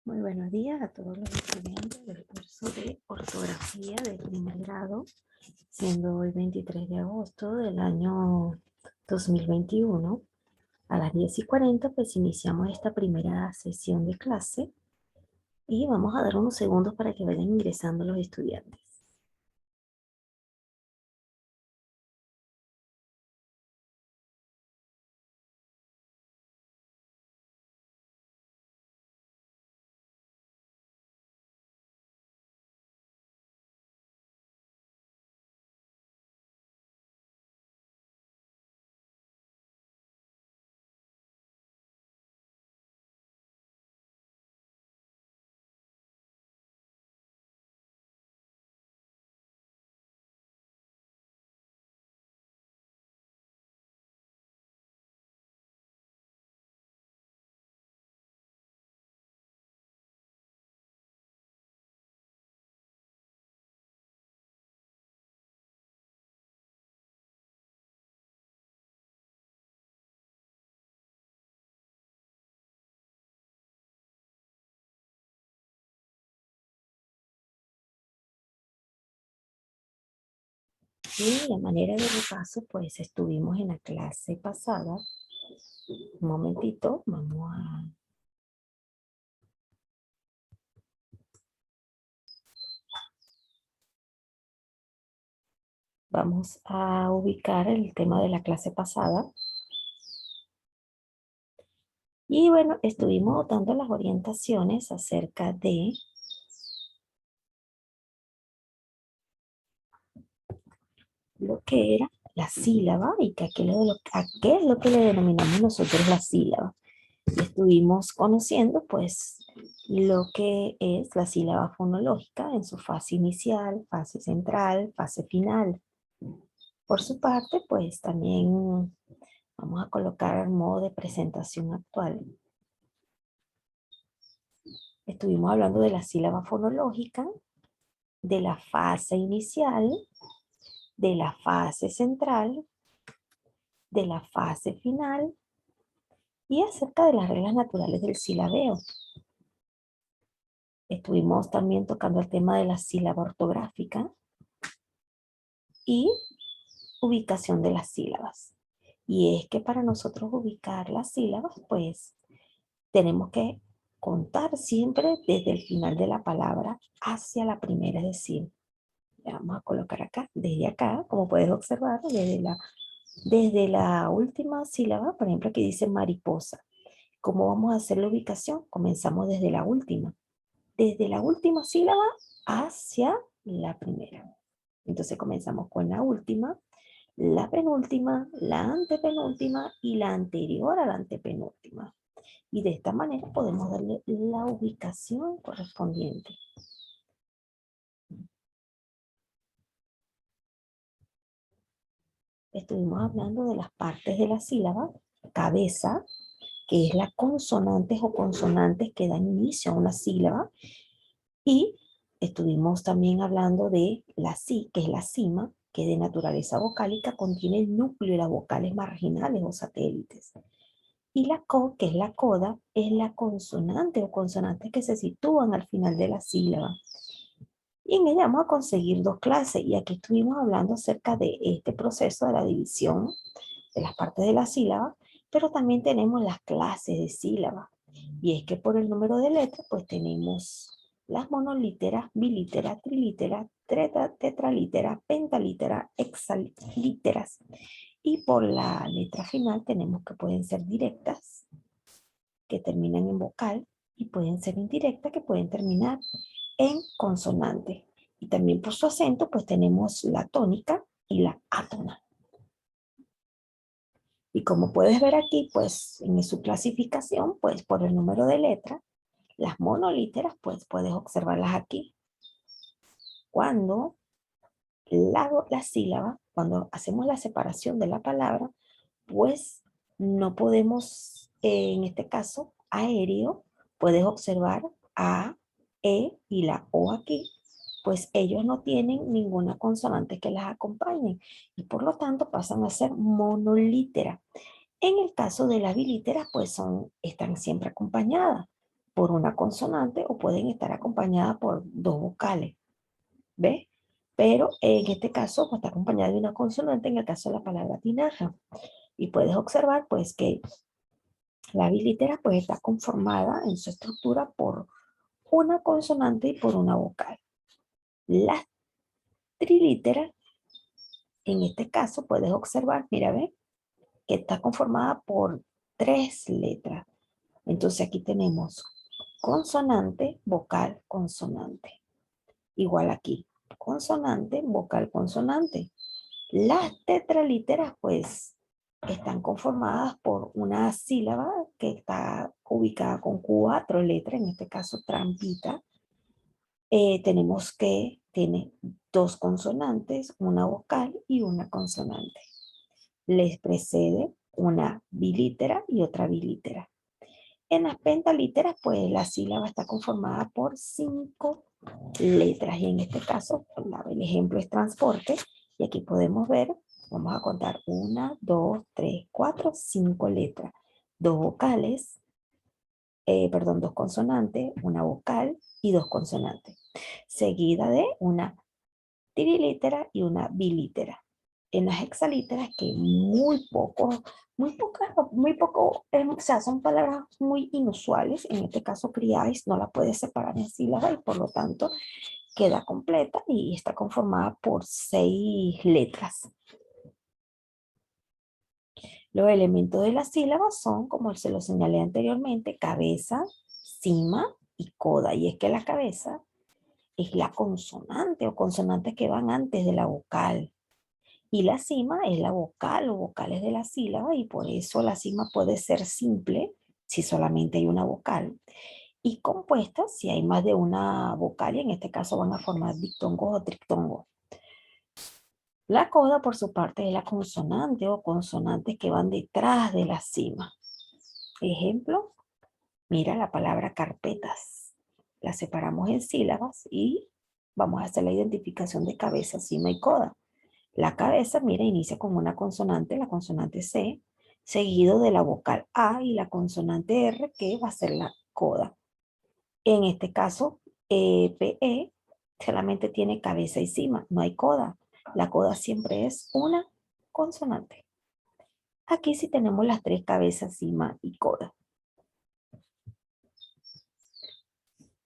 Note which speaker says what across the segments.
Speaker 1: Muy buenos días a todos los estudiantes del curso de ortografía de primer grado, siendo hoy 23 de agosto del año 2021. A las 10:40 pues iniciamos esta primera sesión de clase y vamos a dar unos segundos para que vayan ingresando los estudiantes. Y a manera de repaso pues estuvimos en la clase pasada. Un momentito, vamos a ubicar el tema de la clase pasada. Y bueno, estuvimos dando las orientaciones acerca de lo que era la sílaba y que a qué es lo que le denominamos nosotros la sílaba. Y estuvimos conociendo pues lo que es la sílaba fonológica en su fase inicial, fase central, fase final. Por su parte pues también vamos a colocar el modo de presentación actual. Estuvimos hablando de la sílaba fonológica, de la fase inicial, de la fase central, de la fase final y acerca de las reglas naturales del silabeo. Estuvimos también tocando el tema de la sílaba ortográfica y ubicación de las sílabas. Y es que para nosotros ubicar las sílabas, pues tenemos que contar siempre desde el final de la palabra hacia la primera, es decir, vamos a colocar acá, como puedes observar, desde la última sílaba, por ejemplo, aquí dice mariposa. ¿Cómo vamos a hacer la ubicación? Comenzamos desde la última sílaba hacia la primera. Entonces comenzamos con la última, la penúltima, la antepenúltima y la anterior a la antepenúltima. Y de esta manera podemos darle la ubicación correspondiente. Estuvimos hablando de las partes de la sílaba, cabeza, que es las consonantes o consonantes que dan inicio a una sílaba, y estuvimos también hablando de la si, que es la cima, que de naturaleza vocálica contiene el núcleo de las vocales marginales o satélites. Y la co, que es la coda, es la consonante o consonantes que se sitúan al final de la sílaba. Y en ella vamos a conseguir dos clases. Y aquí estuvimos hablando acerca de este proceso de la división de las partes de la sílaba, pero también tenemos las clases de sílaba. Y es que por el número de letras, pues tenemos las monolíteras, bilíteras, trilíteras, tetralíteras, pentalíteras, hexalíteras. Y por la letra final tenemos que pueden ser directas, que terminan en vocal, y pueden ser indirectas, que pueden terminar en consonante. Y también por su acento, pues tenemos la tónica y la átona. Y como puedes ver aquí, pues en su clasificación, pues por el número de letras, las monolíteras, pues puedes observarlas aquí. Cuando la sílaba, cuando hacemos la separación de la palabra, pues no podemos, en este caso, aéreo, puedes observar A, E y la O aquí, pues ellos no tienen ninguna consonante que las acompañe y por lo tanto pasan a ser monolíteras. En el caso de las bilíteras, pues están siempre acompañadas. por una consonante o pueden estar acompañadas por dos vocales. ¿Ves? Pero en este caso pues, está acompañada de una consonante en el caso de la palabra tinaja. Y puedes observar pues que la bilítera pues está conformada en su estructura por una consonante y por una vocal. La trilítera, en este caso puedes observar, mira, ve, que está conformada por tres letras. Entonces aquí tenemos consonante, vocal, consonante. Igual aquí, consonante, vocal, consonante. Las tetralíteras, pues, están conformadas por una sílaba que está ubicada con cuatro letras, en este caso trampita. Tenemos que tiene dos consonantes, una vocal y una consonante. Les precede una bilítera y otra bilítera. En las pentalíteras, pues la sílaba está conformada por cinco letras y en este caso, el ejemplo es transporte y aquí podemos ver, vamos a contar una, dos, tres, cuatro, cinco letras, dos vocales, perdón, dos consonantes, una vocal y dos consonantes, seguida de una trilítera y una bilítera. En las hexalíteras que muy poco, o sea, son palabras muy inusuales, en este caso criáis no la puedes separar en sílabas y por lo tanto queda completa y está conformada por seis letras. Los elementos de la sílaba son, como se lo señalé anteriormente, cabeza, cima y coda. Y es que la cabeza es la consonante o consonantes que van antes de la vocal. Y la cima es la vocal o vocales de la sílaba y por eso la cima puede ser simple si solamente hay una vocal y compuesta si hay más de una vocal y en este caso van a formar diptongos o triptongos. La coda por su parte es la consonante o consonantes que van detrás de la cima. Ejemplo, mira la palabra carpetas. La separamos en sílabas y vamos a hacer la identificación de cabeza, cima y coda. La cabeza, mira, inicia con una consonante, la consonante C, seguido de la vocal A y la consonante R, que va a ser la coda. En este caso, PE solamente tiene cabeza y cima, no hay coda. La coda siempre es una consonante. Aquí sí tenemos las tres cabezas, cima y coda.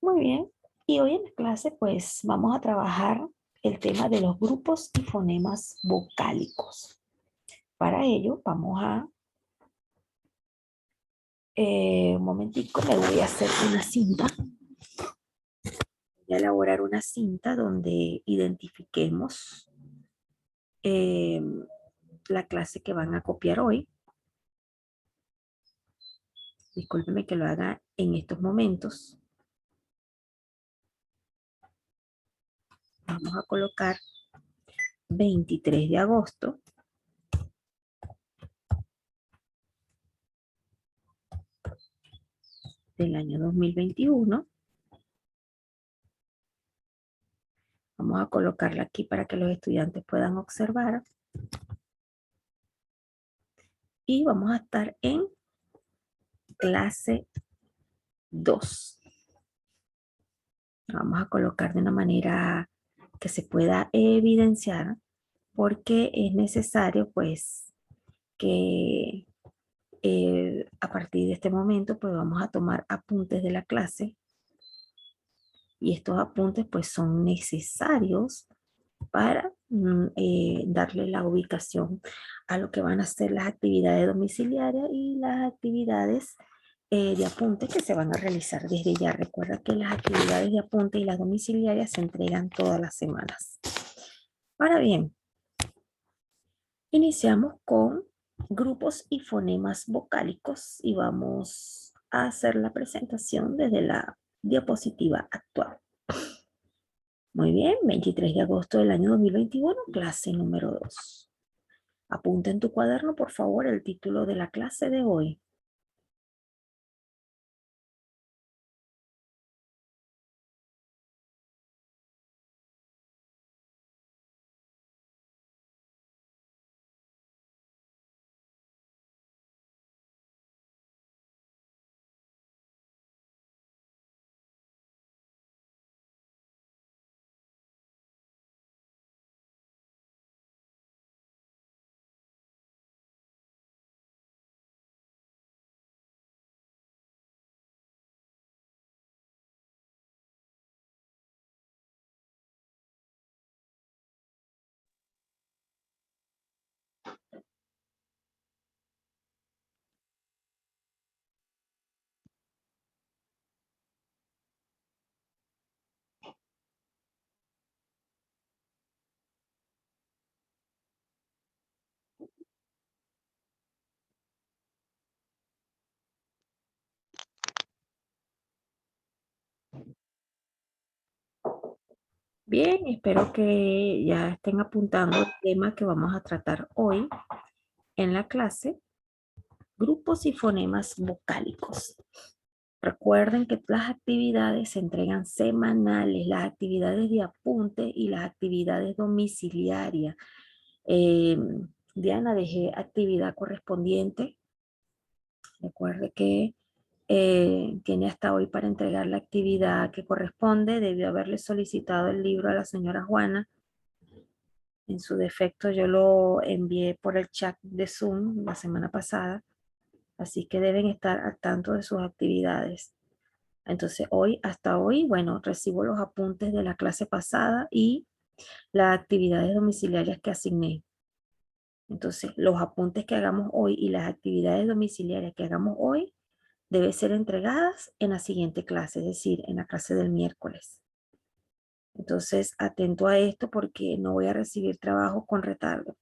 Speaker 1: Muy bien. Y hoy en la clase, pues, vamos a trabajar el tema de los grupos y fonemas vocálicos. Para ello, vamos a un momentico, me voy a hacer una cinta. Voy a elaborar una cinta donde identifiquemos eh, la clase que van a copiar hoy. Discúlpeme que lo haga en estos momentos. Vamos a colocar 23 de agosto del año 2021. Vamos a colocarla aquí para que los estudiantes puedan observar. Y vamos a estar en clase 2. Vamos a colocar de una manera que se pueda evidenciar porque es necesario pues que a partir de este momento pues vamos a tomar apuntes de la clase y estos apuntes pues son necesarios para darle la ubicación a lo que van a ser las actividades domiciliarias y las actividades de apunte que se van a realizar desde ya. Recuerda que las actividades de apunte y las domiciliarias se entregan todas las semanas. Ahora bien, iniciamos con grupos y fonemas vocálicos y vamos a hacer la presentación desde la diapositiva actual. Muy bien, 23 de agosto del año 2021, clase número 2. Apunta en tu cuaderno, por favor, el título de la clase de hoy. Bien, espero que ya estén apuntando el tema que vamos a tratar hoy en la clase, grupos y fonemas vocálicos. Recuerden que las actividades se entregan semanales, las actividades de apunte y las actividades domiciliarias. Eh, Diana, dejé actividad correspondiente. Recuerde que tiene hasta hoy para entregar la actividad que corresponde. Debió haberle solicitado el libro a la señora Juana. En su defecto, yo lo envié por el chat de Zoom la semana pasada. Así que deben estar al tanto de sus actividades. Entonces, hasta hoy, bueno, recibo los apuntes de la clase pasada y las actividades domiciliarias que asigné. Entonces, los apuntes que hagamos hoy y las actividades domiciliarias que hagamos hoy deben ser entregadas en la siguiente clase, es decir, en la clase del miércoles. Entonces, atento a esto porque no voy a recibir trabajo con retardo.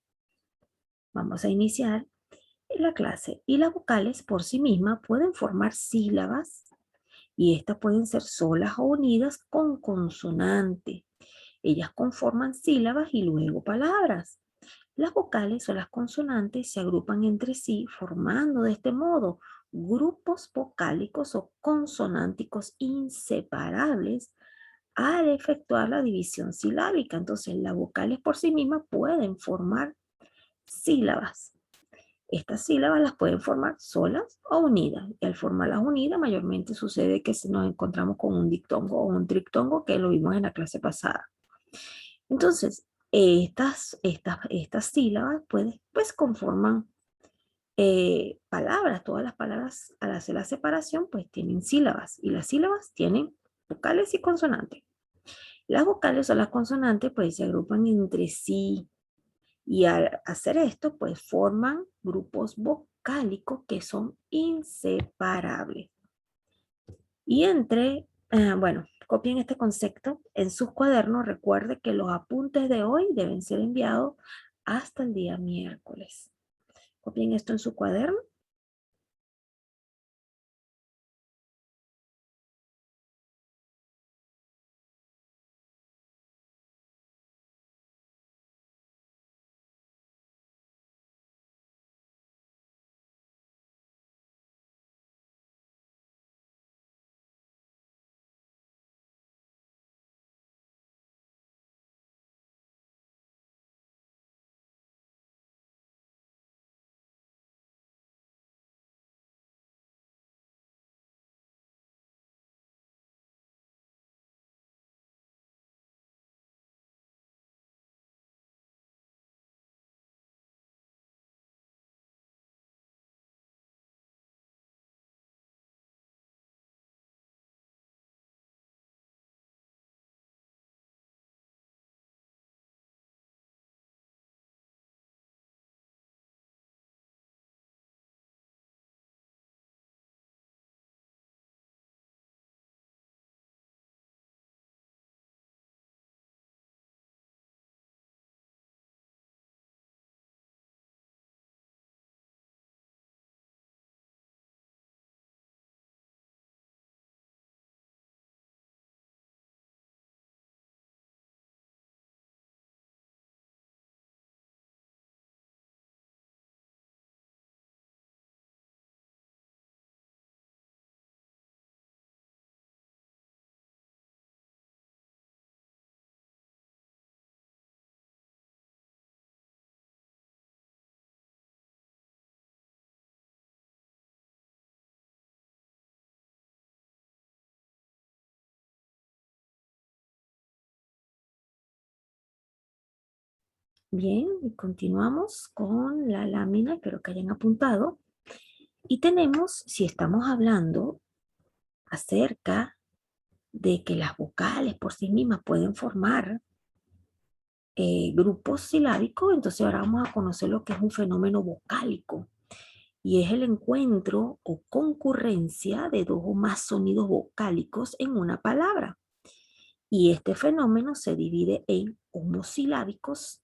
Speaker 1: Vamos a iniciar la clase. Y las vocales por sí mismas pueden formar sílabas y estas pueden ser solas o unidas con consonante. Ellas conforman sílabas y luego palabras. Las vocales o las consonantes se agrupan entre sí formando de este modo grupos vocálicos o consonánticos inseparables al efectuar la división silábica. Entonces, las vocales por sí mismas pueden formar sílabas. Estas sílabas las pueden formar solas o unidas. Y al formarlas unidas, mayormente sucede que nos encontramos con un dictongo o un triptongo, que lo vimos en la clase pasada. Entonces, estas sílabas pues conforman palabras. Todas las palabras, al hacer la separación, pues tienen sílabas. Y las sílabas tienen vocales y consonantes. Las vocales o las consonantes, pues se agrupan entre sí. Y al hacer esto, pues forman grupos vocálicos que son inseparables. Y bueno, copien este concepto en sus cuadernos. Recuerde que los apuntes de hoy deben ser enviados hasta el día miércoles. Copien esto en su cuaderno. Bien, y continuamos con la lámina, espero que hayan apuntado. Y tenemos, si estamos hablando acerca de que las vocales por sí mismas pueden formar grupos silábicos, entonces ahora vamos a conocer lo que es un fenómeno vocálico. Y es el encuentro o concurrencia de dos o más sonidos vocálicos en una palabra. Y este fenómeno se divide en homosilábicos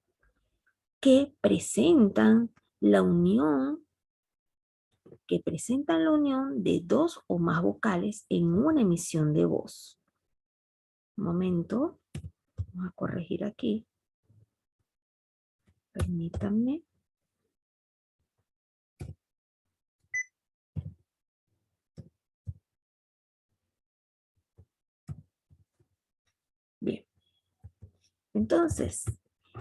Speaker 1: que presentan la unión, de dos o más vocales en una emisión de voz. Un momento. Vamos a corregir aquí. Permítanme. Bien. Entonces,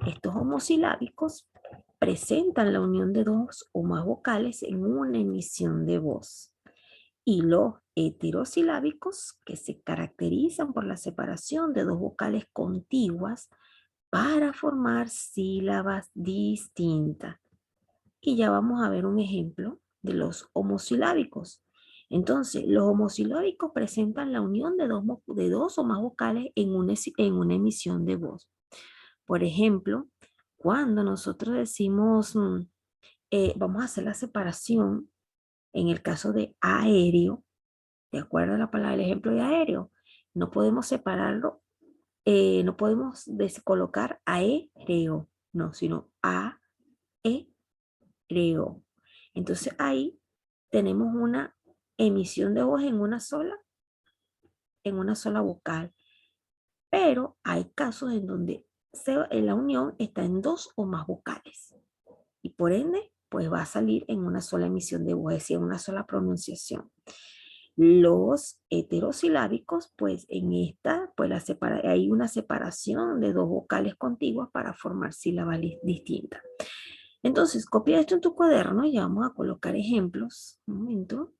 Speaker 1: estos homosilábicos presentan la unión de dos o más vocales en una emisión de voz. Y los heterosilábicos, que se caracterizan por la separación de dos vocales contiguas para formar sílabas distintas. Y ya vamos a ver un ejemplo de los homosilábicos. Entonces, los homosilábicos presentan la unión de dos o más vocales en una emisión de voz. Por ejemplo, cuando nosotros decimos, vamos a hacer la separación en el caso de aéreo, de acuerdo a la palabra, el ejemplo de aéreo, no podemos separarlo, no podemos colocar aéreo, no, sino aéreo. Entonces ahí tenemos una emisión de voz en una sola vocal, pero hay casos en donde la unión está en dos o más vocales y por ende pues va a salir en una sola emisión de voz, es decir, en una sola pronunciación. Los heterosilábicos, pues en esta, pues hay una separación de dos vocales contiguas para formar sílabas distintas. Entonces, copia esto en tu cuaderno y vamos a colocar ejemplos. Un momento.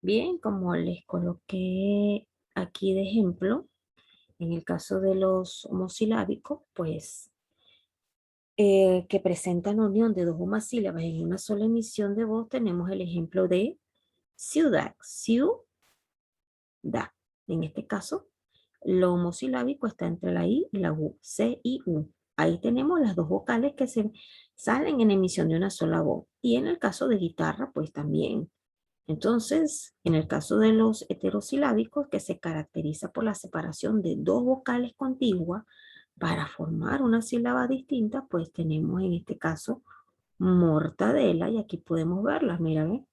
Speaker 1: Bien, como les coloqué aquí de ejemplo, en el caso de los homosilábicos, pues que presentan unión de dos homasílabas en una sola emisión de voz, tenemos el ejemplo de ciudad, ciudad. En este caso, lo homosilábico está entre la I y la U, C y U. Ahí tenemos las dos vocales que se salen en emisión de una sola voz. Y en el caso de guitarra, pues también. Entonces, en el caso de los heterosilábicos, que se caracteriza por la separación de dos vocales contiguas para formar una sílaba distinta, pues tenemos en este caso mortadela, y aquí podemos verlas, mira, ¿ve?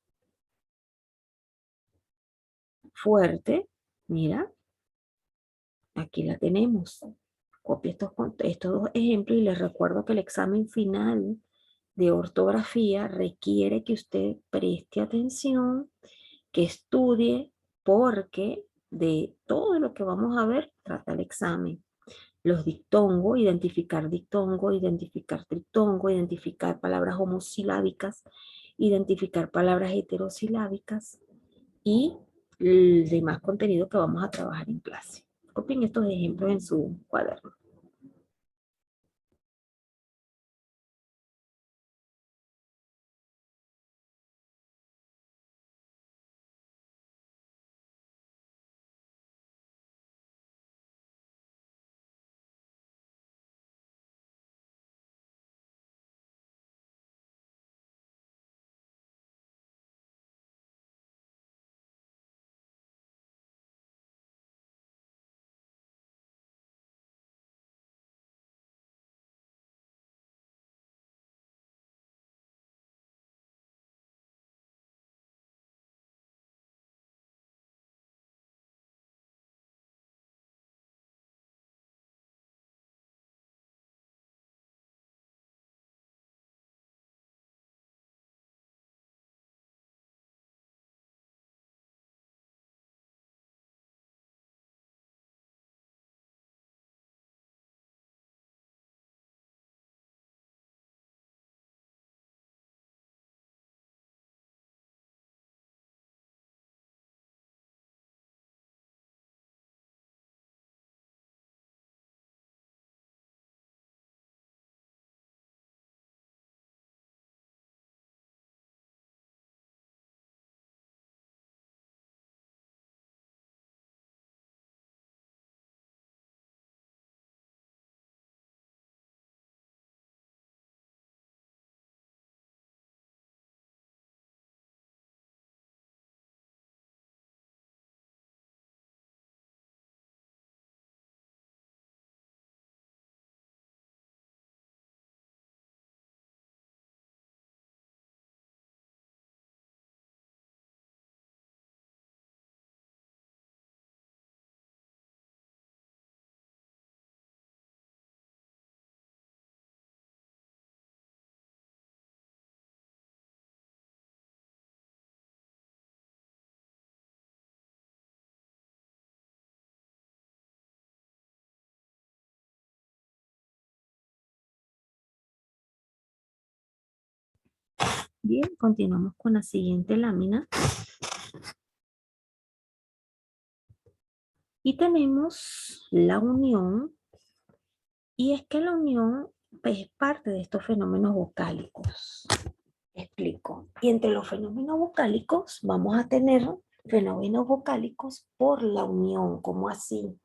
Speaker 1: Fuerte, mira, aquí la tenemos. Copie estos dos ejemplos y les recuerdo que el examen final de ortografía requiere que usted preste atención, que estudie, porque de todo lo que vamos a ver trata el examen. Los dictongos, identificar triptongo, identificar palabras homosilábicas, identificar palabras heterosilábicas y el demás contenido que vamos a trabajar en clase. Copien estos ejemplos en su cuaderno. Bien, continuamos con la siguiente lámina. Y tenemos la unión, y es que la unión pues, es parte de estos fenómenos vocálicos. Explico. Y entre los fenómenos vocálicos vamos a tener fenómenos vocálicos por la unión. ¿Cómo así?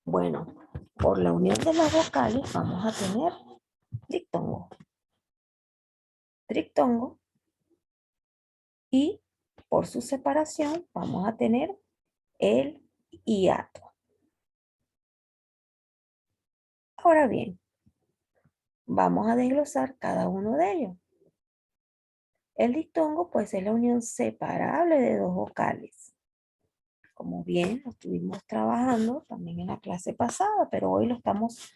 Speaker 1: Bueno, por la unión de las vocales vamos a tener dictongo, triptongo, y por su separación vamos a tener el hiato. Ahora bien, vamos a desglosar cada uno de ellos. El dictongo pues es la unión separable de dos vocales. Como bien lo estuvimos trabajando también en la clase pasada, pero hoy lo estamos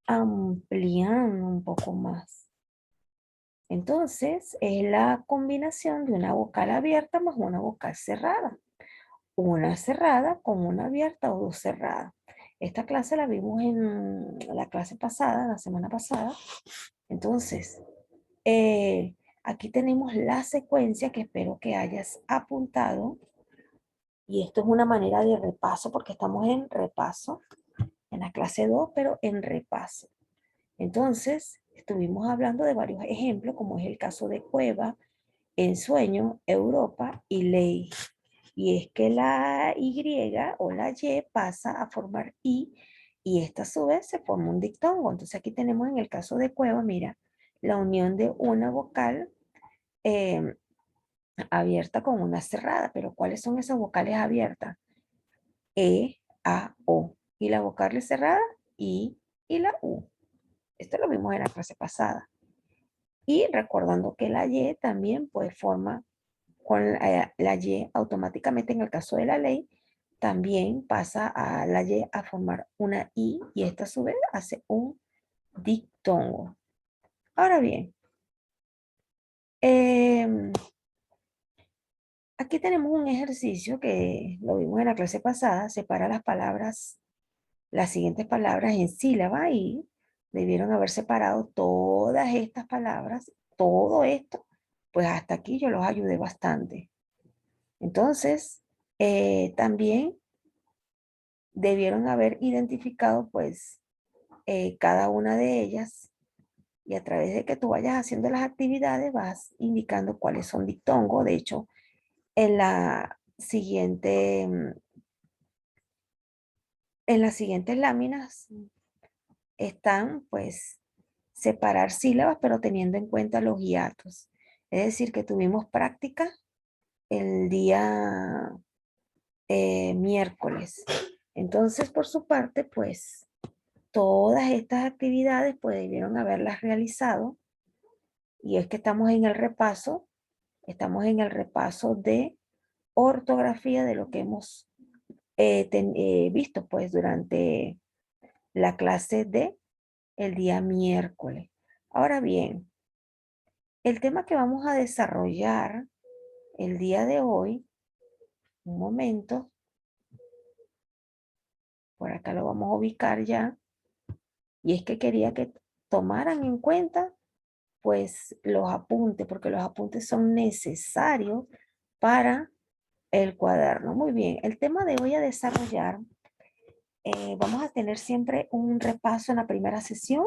Speaker 1: ampliando un poco más. Entonces, es la combinación de una vocal abierta más una vocal cerrada. Una cerrada con una abierta o dos cerradas. Esta clase la vimos en la clase pasada, la semana pasada. Entonces, aquí tenemos la secuencia que espero que hayas apuntado Y esto es una manera de repaso porque estamos en repaso, en la clase 2 pero en repaso. Entonces, estuvimos hablando de varios ejemplos, como es el caso de Cueva, Ensueño, Europa y Ley. Y es que la Y o la Y pasa a formar I y esta a su vez se forma un dictongo. Entonces aquí tenemos en el caso de Cueva, mira, la unión de una vocal eh, abierta con una cerrada. Pero ¿cuáles son esas vocales abiertas? E, A, O. Y la vocal cerrada, I y la U. Esto lo vimos en la clase pasada. Y recordando que la Y también pues forma con la Y automáticamente en el caso de la ley, también pasa a la Y a formar una I y esta a su vez hace un dictongo. Ahora bien, eh, aquí tenemos un ejercicio que lo vimos en la clase pasada, separa las palabras, las siguientes palabras en sílaba y debieron haber separado todas estas palabras, todo esto, pues hasta aquí yo los ayudé bastante. Entonces, también debieron haber identificado pues cada una de ellas y a través de que tú vayas haciendo las actividades vas indicando cuáles son dictongos. De hecho, en la siguiente, en las siguientes láminas están pues separar sílabas pero teniendo en cuenta los hiatos. Es decir, que tuvimos práctica el día miércoles. Entonces, por su parte, pues todas estas actividades pues debieron haberlas realizado y es que estamos en el repaso de ortografía de lo que hemos visto pues durante la clase de el día miércoles. Ahora bien, el tema que vamos a desarrollar el día de hoy, un momento, por acá lo vamos a ubicar ya, y es que quería que tomaran en cuenta pues los apuntes, porque los apuntes son necesarios para el cuaderno. Muy bien, el tema de hoy a desarrollar, vamos a tener siempre un repaso en la primera sesión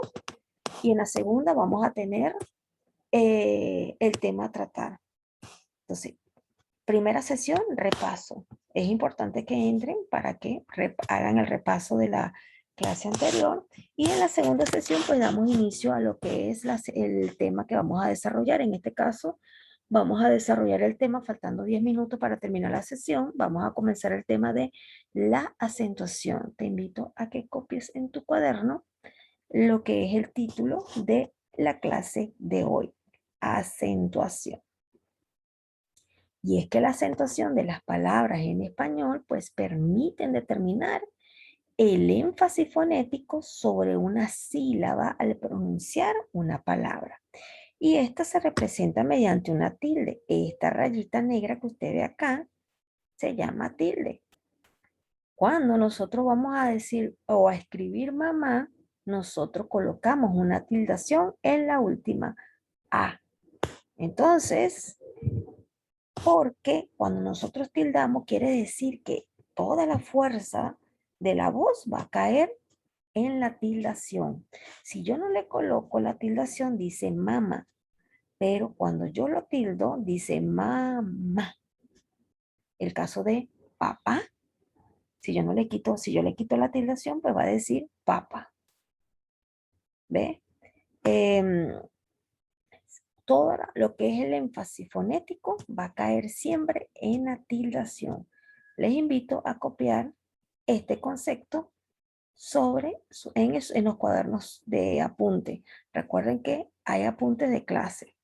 Speaker 1: y en la segunda vamos a tener el tema a tratar. Entonces, primera sesión, repaso. Es importante que entren para que hagan el repaso de la clase anterior y en la segunda sesión pues damos inicio a lo que es el tema que vamos a desarrollar. En este caso vamos a desarrollar el tema faltando 10 minutos para terminar la sesión. Vamos a comenzar el tema de la acentuación. Te invito a que copies en tu cuaderno lo que es el título de la clase de hoy, acentuación. Y es que la acentuación de las palabras en español pues permiten determinar el énfasis fonético sobre una sílaba al pronunciar una palabra. Y esta se representa mediante una tilde. Esta rayita negra que usted ve acá se llama tilde. Cuando nosotros vamos a decir o a escribir mamá, nosotros colocamos una tildación en la última A. Entonces, porque cuando nosotros tildamos quiere decir que toda la fuerza de la voz va a caer en la tildación. Si yo no le coloco la tildación, dice mama, pero cuando yo lo tildo, dice mamá. El caso de papá, si yo no le quito, si yo le quito la tildación, pues va a decir papá. ¿Ve? Em, todo lo que es el énfasis fonético va a caer siempre en la tildación. Les invito a copiar este concepto en los cuadernos de apunte. Recuerden que hay apuntes de clase.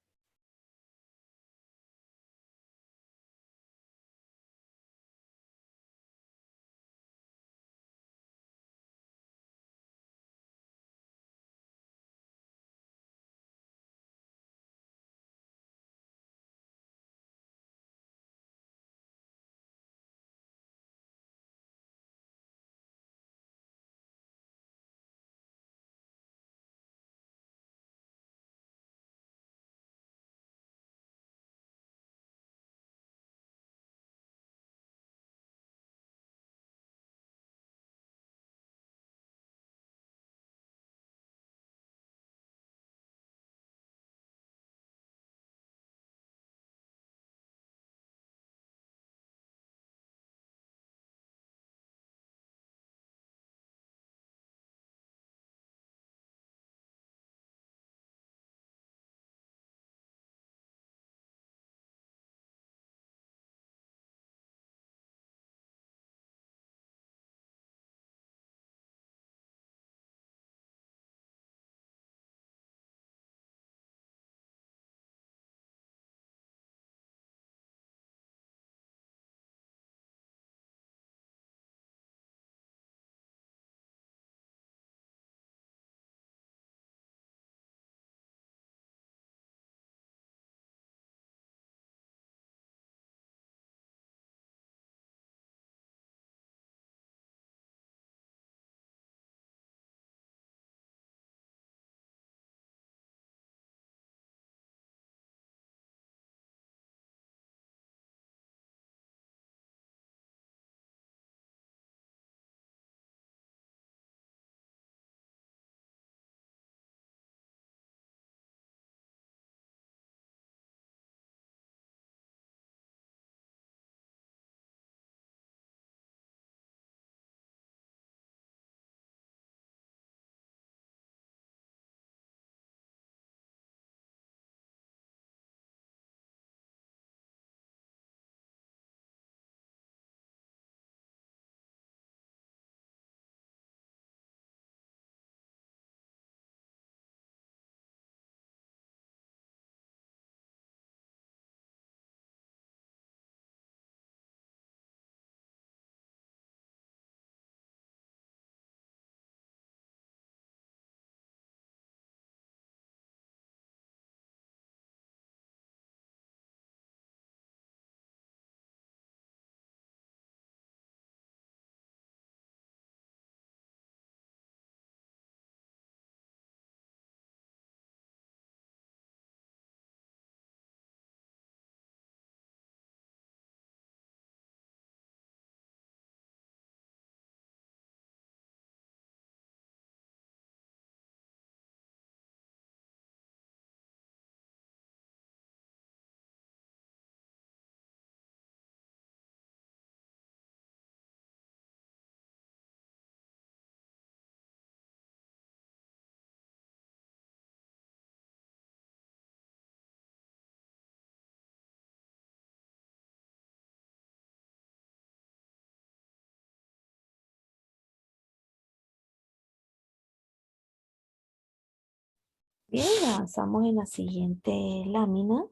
Speaker 1: Bien, avanzamos en la siguiente lámina.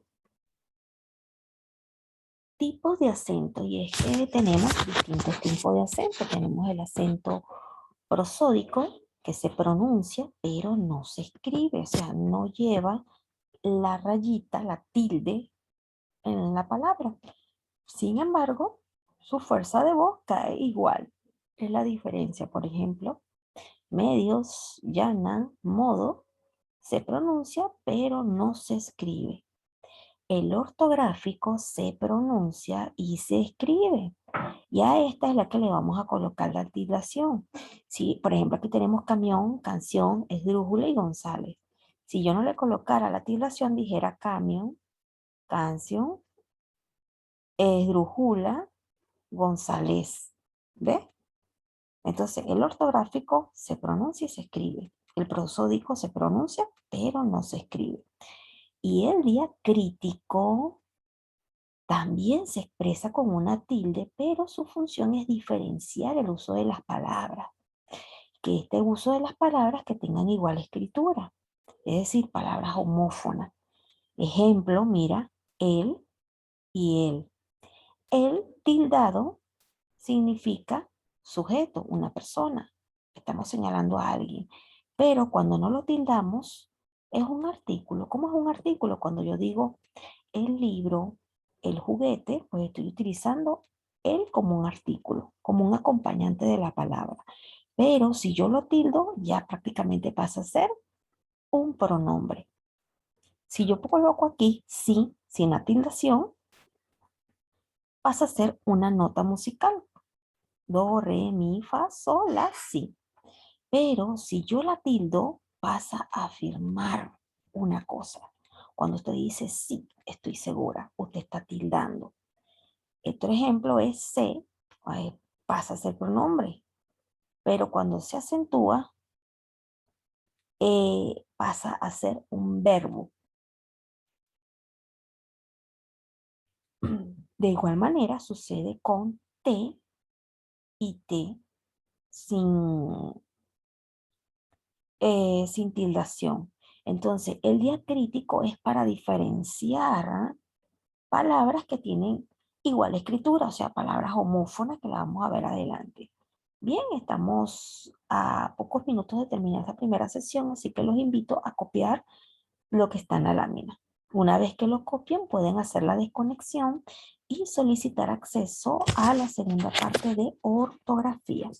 Speaker 1: Tipos de acento. Y es que tenemos distintos tipos de acento. Tenemos el acento prosódico, que se pronuncia, pero no se escribe. O sea, no lleva la rayita, la tilde en la palabra. Sin embargo, su fuerza de voz cae igual. Es la diferencia. Por ejemplo, medios, llana, modo, se pronuncia, pero no se escribe. El ortográfico se pronuncia y se escribe. Y a esta es la que le vamos a colocar la tildación. Si, por ejemplo, aquí tenemos camión, canción, esdrújula y González. Si yo no le colocara la tildación, dijera camión, canción, esdrújula, González. ¿Ves? Entonces, el ortográfico se pronuncia y se escribe. El prosódico se pronuncia, pero no se escribe. Y el diacrítico también se expresa con una tilde, pero su función es diferenciar el uso de las palabras. Que este uso de las palabras que tengan igual escritura, es decir, palabras homófonas. Ejemplo, mira, él y él. El tildado significa sujeto, una persona. Estamos señalando a alguien. Pero cuando no lo tildamos, es un artículo. ¿Cómo es un artículo? Cuando yo digo el libro, el juguete, pues estoy utilizando él como un artículo, como un acompañante de la palabra. Pero si yo lo tildo, ya prácticamente pasa a ser un pronombre. Si yo coloco aquí sí, sin la tildación, pasa a ser una nota musical. Do, re, mi, fa, sol, la, si. Pero si yo la tildo, pasa a afirmar una cosa. Cuando usted dice sí, estoy segura, usted está tildando. Otro ejemplo es se, pasa a ser pronombre. Pero cuando se acentúa, pasa a ser un verbo. De igual manera sucede con te y te sin, sin tildación. Entonces, el diacrítico es para diferenciar palabras que tienen igual escritura, o sea, palabras homófonas que las vamos a ver adelante. Bien, estamos a pocos minutos de terminar esta primera sesión, así que los invito a copiar lo que está en la lámina. Una vez que lo copien, pueden hacer la desconexión y solicitar acceso a la segunda parte de ortografía.